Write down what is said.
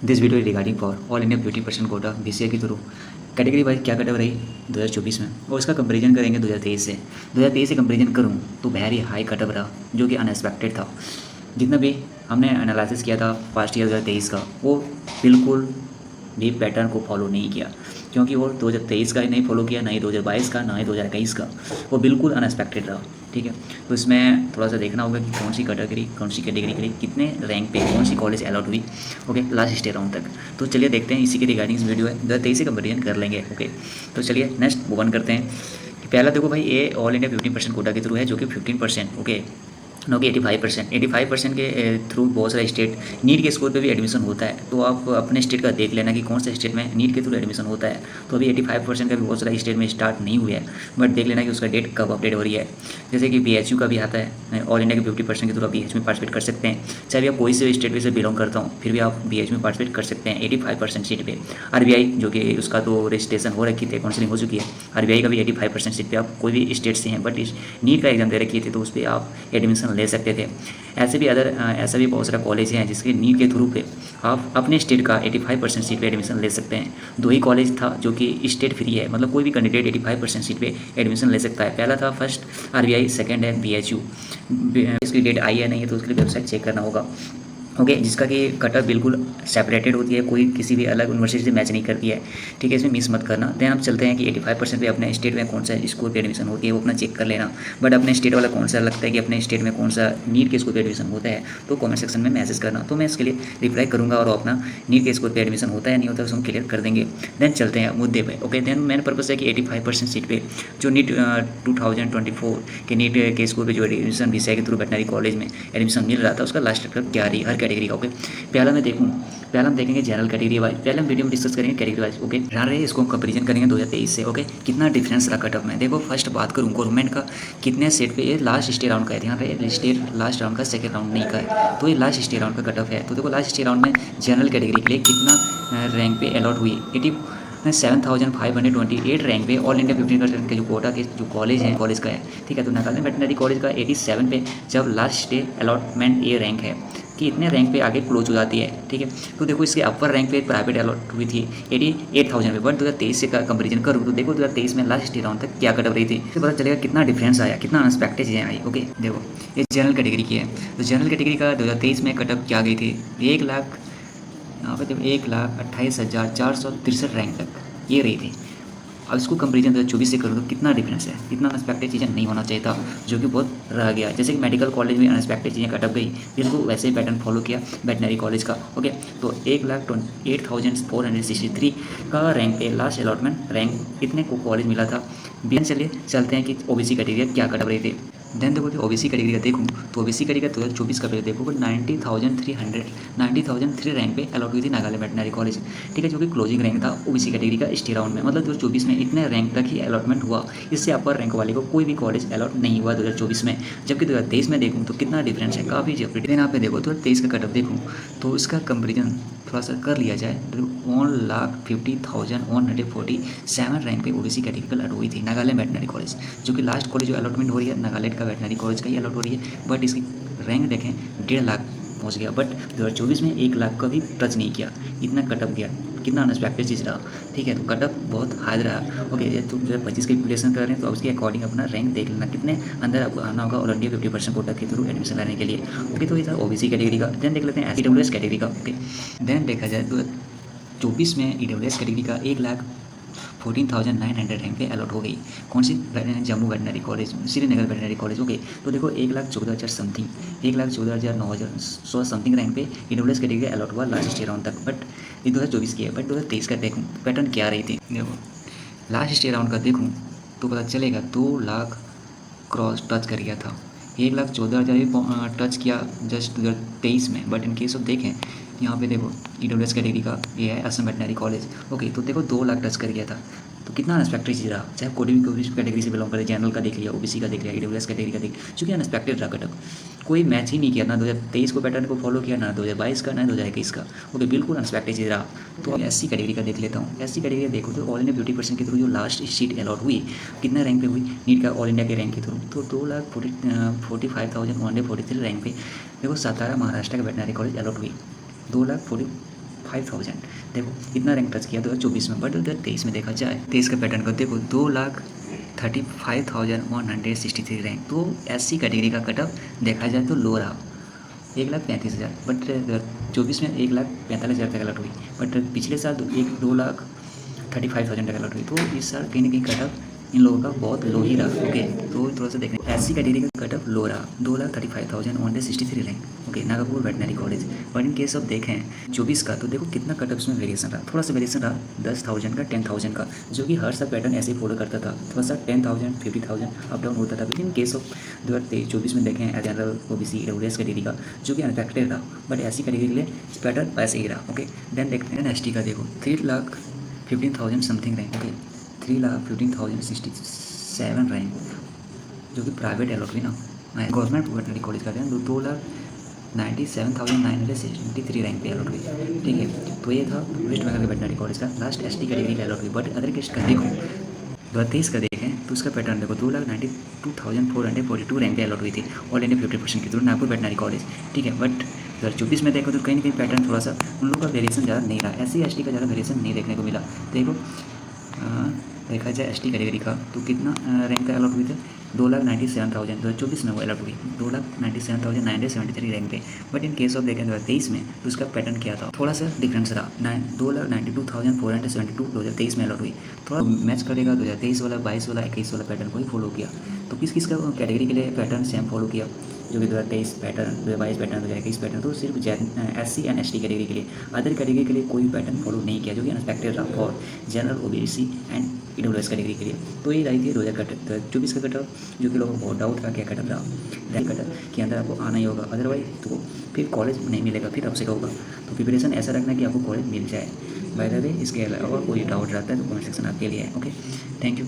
This video regarding for all India 50% quota BCA के through category wise क्या cutoff रही 2024 में और उसका कंपैरिजन करेंगे 2023 से कंपैरिजन करूं तो वेरी हाई कटअप रहा जो कि अनएक्सपेक्टेड था। जितना भी हमने एनालिसिस किया था फर्स्ट ईयर 2023 का वो बिल्कुल भी पैटर्न को फॉलो नहीं किया, क्योंकि वो 2023 का ही नहीं फॉलो किया, ना ही 2022 का, ना ही 2021 का। वो बिल्कुल अनएक्सपेक्टेड रहा। ठीक है, तो इसमें थोड़ा सा देखना होगा कि कौन सी कैटेगरी के लिए कितने रैंक पे कौन सी कॉलेज अलॉट हुई। ओके, लास्ट स्टे राउंड तक। तो चलिए देखते हैं, इसी के रिगार्डिंग इस वीडियो है 2023 से कंपेरिजन कर लेंगे। ओके, तो चलिए नेक्स्ट मूव ऑन करते हैं कि पहला देखो भाई, ये ऑल इंडिया 15% कोटा के थ्रू है, जो कि 15%। ओके, नो कि 85% के थ्रू बहुत सारे स्टेट नीट के स्कोर पे भी एडमिशन होता है। तो आप अपने स्टेट का देख लेना कि कौन सा स्टेट में नीट के थ्रू एडमिशन होता है। तो अभी 85% का भी बहुत सारा स्टेट में स्टार्ट नहीं हुआ है, बट देख लेना कि उसका डेट कब अपडेट हो रही है। जैसे कि BHU का भी आता है, ऑल इंडिया के 50% के थ्रू आप BHU में पार्टिसिपेट कर सकते हैं। चाहे भी आप कोई से स्टेट से बिलोंग करता हूँ, फिर भी आप BHU में पार्टिसिपेट कर सकते हैं 85% सीट पे। RBI जो कि उसका तो रजिस्ट्रेशन हो रखी थी, काउंसलिंग हो चुकी है। RBI का भी 85% सीट पे आप कोई भी स्टेट से हैं, बट इस नीट का एग्जाम दे रखी थी, तो उस पर आप एडमिशन ले सकते थे। ऐसे भी ऐसा भी बहुत सारा कॉलेज हैं जिसके नीट के थ्रू पे आप अपने स्टेट का 85% सीट पे एडमिशन ले सकते हैं। दो ही कॉलेज था जो कि स्टेट फ्री है, मतलब कोई भी कैंडिडेट 85% सीट पे एडमिशन ले सकता है। पहला था फर्स्ट RBI, सेकंड है BHU। इसकी डेट आई है नहीं है तो उसके लिए वेबसाइट चेक करना होगा। ओके, जिसका कि कटअप बिल्कुल सेपरेटेड होती है, कोई किसी भी अलग यूनिवर्सिटी से मैच नहीं करती है। ठीक है, इसमें मिस मत करना। देन हम चलते हैं कि 85% पे अपने स्टेट में कौन सा स्कूल पे एडमिशन होती है वो अपना चेक कर लेना। बट अपने स्टेट वाला कौन सा लगता है कि अपने स्टेट में कौन सा नीट के स्कूल पे एडमिशन होता है, तो कमेंट सेक्शन में मैसेज करना, तो मैं इसके लिए रिप्लाई करूँगा और अपना नीट के स्कूल पे एडमिशन होता है नहीं होता है उसको हम क्लियर कर देंगे। देन चलते हैं मुद्दे पे। ओके, देन मेन पर्पस है कि 85% सीट पे जो नीट 2024 के नीट के स्कूल पे जो एडमिशन BCI के थ्रू वेटनरी कॉलेज में एडमिशन मिल रहा था, उसका लास्ट कट क्या रही हर कैटेगरी का। ओके, पहला हम देखेंगे जनरल कैटेगरी वाइज। पहले हम वीडियो में डिस्कस करेंगे कैटेगरी वाइज। ओके, ध्यान रहे, इसको हम कंपेरिजन करेंगे 2023 से। ओके, कितना डिफरेंस रहा कटअप में। देखो फर्स्ट बात करूँ गवर्नमेंट का, कितने सेट पे ये लास्ट स्टे राउंड का है। ध्यान रहे, स्टेट लास्ट राउंड का, सेकंड राउंड नहीं का है, तो ये लास्ट स्टे राउंड का कटअप है। तो देखो लास्ट स्टे राउंड में जनरल कैटेगरी के लिए कितना रैंक पे अलॉट हुई। 7,528 रैंक पे ऑल इंडिया 15% के जो कोटा के जो कॉलेज हैं कॉलेज का है। ठीक है, तो नागालैंड वेटनरी कॉलेज का 87 पे जब लास्ट डे अलॉटमेंट ये रैंक है कि इतने रैंक पे आगे क्लोज हो जाती है। ठीक है, तो देखो इसके अपर रैंक पे प्राइवेट अलॉट हुई थी 88,000 पे, बट 2023 से का कंपेरिजन करूँ तो देखो 2023 में लास्ट डे राउंड तक क्या कट रही थी, तो पता चलेगा कितना डिफरेंस आया, कितना अनएक्सपेक्टेड चीज़ें आई। ओके, देखो ये जनरल कैटेगरी की है, तो जनरल कैटेगरी का 2023 में कटअप क्या गई थी 1,00,000, यहाँ पे जब 1,28,463 रैंक तक ये रही थी। अब इसको कंपेरिजन 2024 से करूँ तो कितना डिफरेंस है, कितना अनएक्सपेक्टेड चीज़ें नहीं होना चाहिए था, जो कि बहुत रह गया। जैसे कि मेडिकल कॉलेज में अनएक्सपेक्टेड चीज़ें कटअप गई, बिल्कुल वैसे ही पैटर्न फॉलो किया वेटनरी कॉलेज का। ओके, तो 1,28,463 का रैंक पे लास्ट अलॉटमेंट रैंक इतने को कॉलेज मिला था। बियन चलिए चलते हैं कि OBC कैटेगरी क्या कटअप रही थी। देन देखो कि OBC कैटेगरी का देखूँ तो OBC कैटेगरी का 2024 का पेज देखो 90,300 रैंक पे अलॉट हुई थी नागालैंड वेटनरी कॉलेज। ठीक है, जो कि क्लोजिंग रैंक था OBC कैटेगरी का स्टे राउंड में, मतलब 2024 में इतने रैंक तक ही अलॉटमेंट हुआ। इससे अपर रैंक वाले को कोई भी कॉलेज अलॉट नहीं हुआ 2024 में। जबकि 2023 में देखूँ तो कितना डिफरेंस है, काफ़ी डिफरेंट। देन यहाँ पे देखो 2023 का कटअप देखूँ तो इसका कंपेरिजन थोड़ा सा कर लिया जाए तो 1,50,147 रैंक पे OBC कैटेगरी का अलॉट हुई थी नागालैंड वेटनरी कॉलेज, जो कि लास्ट कॉलेज जो अलॉटमेंट हो रही है नागालैंड का वेटनरी कॉलेज का ही अलॉट हो रही है। बट इसकी रैंक देखें 1.5 लाख पहुंच गया, बट 2024 में 1 लाख का भी टच नहीं किया, इतना कटअप गया, कितना अनएक्सपेक्टेड चीज़ रहा। ठीक है, तो कटअप बहुत हाई रहा। ओके, ये तो 2025 की कैलकुलेशन कर रहे हैं तो उसके अकॉर्डिंग अपना रैंक देख लेना, कितने अंदर आपको आना होगा ऑल इंडिया 50% कोटा के थ्रू एडमिशन लेने के लिए। ओके, तो ये था OBC कैटेगरी का। देन देख लेते हैं EWS कैटेगरी का। ओके, देन देखा जाए तो 24 में EWS कैटेगरी का 1,14,900 रैंक पे अलॉट हो गई। कौन सी, Jammu veterinary college, Srinagar veterinary college. Okay, तो देखो 1,14,000 समथिंग, 1,14,000 9,100 समथिंग रैंक पे EWS कैटेगरी अलॉट हुआ लास्ट स्टे राउंड तक। बट ये 2024 की है, बट 2023 का देखूँ पैटर्न क्या रही थी। देखो लास्ट स्टे राउंड का देखूँ तो पता चलेगा 2 लाख क्रॉस टच कर गया था, 1,14,000 भी टच किया जस्ट 2023 में। बट इन केस ऑफ देखें यहाँ पे देखो EWS कैटेगरी का ये है असम वेटनरी कॉलेज। ओके, तो देखो 2 लाख टच कर गया था, तो कितना अनएक्सपेक्टेड चीज़ रहा। चाहे कोई भी कैटेगरी से बिलोंग करे, जनरल का देख लिया, OBC का देख लिया, EWS कैटेगरी का देख, चूँकि अनएक्सपेक्टेड रहा कटअप, कोई मैच ही नहीं किया, ना 2023 को पैटर्न को फॉलो किया, ना 2022 का, ना 2021 का। ओके, बिल्कुल अनएक्सपेक्टेड चीज़ रहा। तो SC कैटेगरी का देख लेता हूँ। SC कैटेगरी देखो तो ऑल इंडिया 50% के थ्रू जो लास्ट सीट अलॉट हुई, कितना रैंक पे हुई नीट का ऑल इंडिया के रैंक के थ्रू, तो 2,45,143 रैंक पे देखो सातारा महाराष्ट्र का वेटनरी कॉलेज अलॉट हुई, 2,45,000 35,000। देखो इतना रैंक टच किया 2024 में, बट 2023 में देखा जाए 23 का पैटर्न को देखो 2,35,163 रैंक। तो SC कैटेगरी का कट ऑफ देखा जाए तो लो रहा 1,35,000, बट 2024 में 1,45,000 तक अलर्ट हुई, बट पिछले साल 2,35,000 तक अलर्ट हुई। तो इस साल कहीं ना कहीं कट ऑफ इन लोगों का बहुत लो ही रहा। ओके, तो थोड़ा सा देखने SC कैटेगरी का कट ऑफ लो रहा 2,35,163 rank. Okay, Nagpur veterinary college. But in case of देखें 24 का, तो देखो कितना कट ऑफ इसमें वेरिएशन रहा, थोड़ा सा वेरिएशन रहा 10,000 का 10,000 का, जो कि हर साल पैटर्न ऐसे ही फॉलो करता था, थोड़ा सा 10,000 50,000 अप डाउन होता था। लेकिन इन केस ऑफ 2023-24 में देखें जनरल OBC EWS कैटेगरी का, जो कि अनफेक्टेड रहा, बट SC कैटेगरी के लिए पैटर्न वैसे ही रहा। ओके, देन देखते हैं ST का। देखो 3,15,000 समथिंग रैंक। ओके, 3,15,067 रैंक, जो कि प्राइवेट अलॉट हुई ना, गवर्नमेंट वेटनरी कॉलेज का 2,97,973 रैंक पे अलॉट हुई। ठीक है, तो ये था वेस्ट बंगाल के वेटनरी कॉलेज का लास्ट ST कैटेगरी का अलॉट हुई। बट अदर केस का देखो 2023 का देखें तो उसका पैटर्न देखो 2,92,442 रैंक पे अलॉट हुई थी, ऑल इंडिया 50% की, तो नागपुर वेटनरी कॉलेज। ठीक है, बट 2024 में देखो तो कहीं ना कहीं पैटर्न थोड़ा सा उन लोगों का वेरिएशन ज़्यादा नहीं रहा, SC ST का ज़्यादा वेरिएशन नहीं देखने को मिला। देखो देखा जाए ST कैटेगरी का तो कितना रैंक का अलॉट हुई थे 2,97,000, 2024 में वो अलॉट हुई 2,97,973 रैंक पे। बट इन केस ऑफ देखें 2023 में तो उसका पैटर्न क्या था, थोड़ा सा डिफरेंस रहा 2,92,472 2023 में अलॉट हुई। थोड़ा मैच करेगा 2023 वाला, 22 वाला, 21 वाला पैटर्न को ही फॉलो किया। तो किस किस का कैटेगरी के लिए पैटर्न सेम फॉलो किया, जो कि 2023 पैटर्न, 2022 पैटर्न, 2021 पैटर्न, तो सिर्फ SC एंड ST कैटेगरी के लिए, अदर कैटेगरी के लिए कोई पैटर्न फॉलो नहीं किया, जो कि अनएक्सपेक्टेड रहा for general OBC and EWS category के लिए। तो ये रही थी 2024 का कटअप, जो कि लोगों को बहुत डाउट था क्या कटअप रहा, कटअप के अंदर आपको आना ही होगा, अदरवाइज तो फिर कॉलेज नहीं मिलेगा, फिर अपसेट होगा। तो प्रिपरेशन ऐसा रखना कि आपको कॉलेज मिल जाए। बाय द वे, इसके अलावा कोई डाउट रहता है तो कमेंट सेक्शन आपके लिए है। Okay, thank you.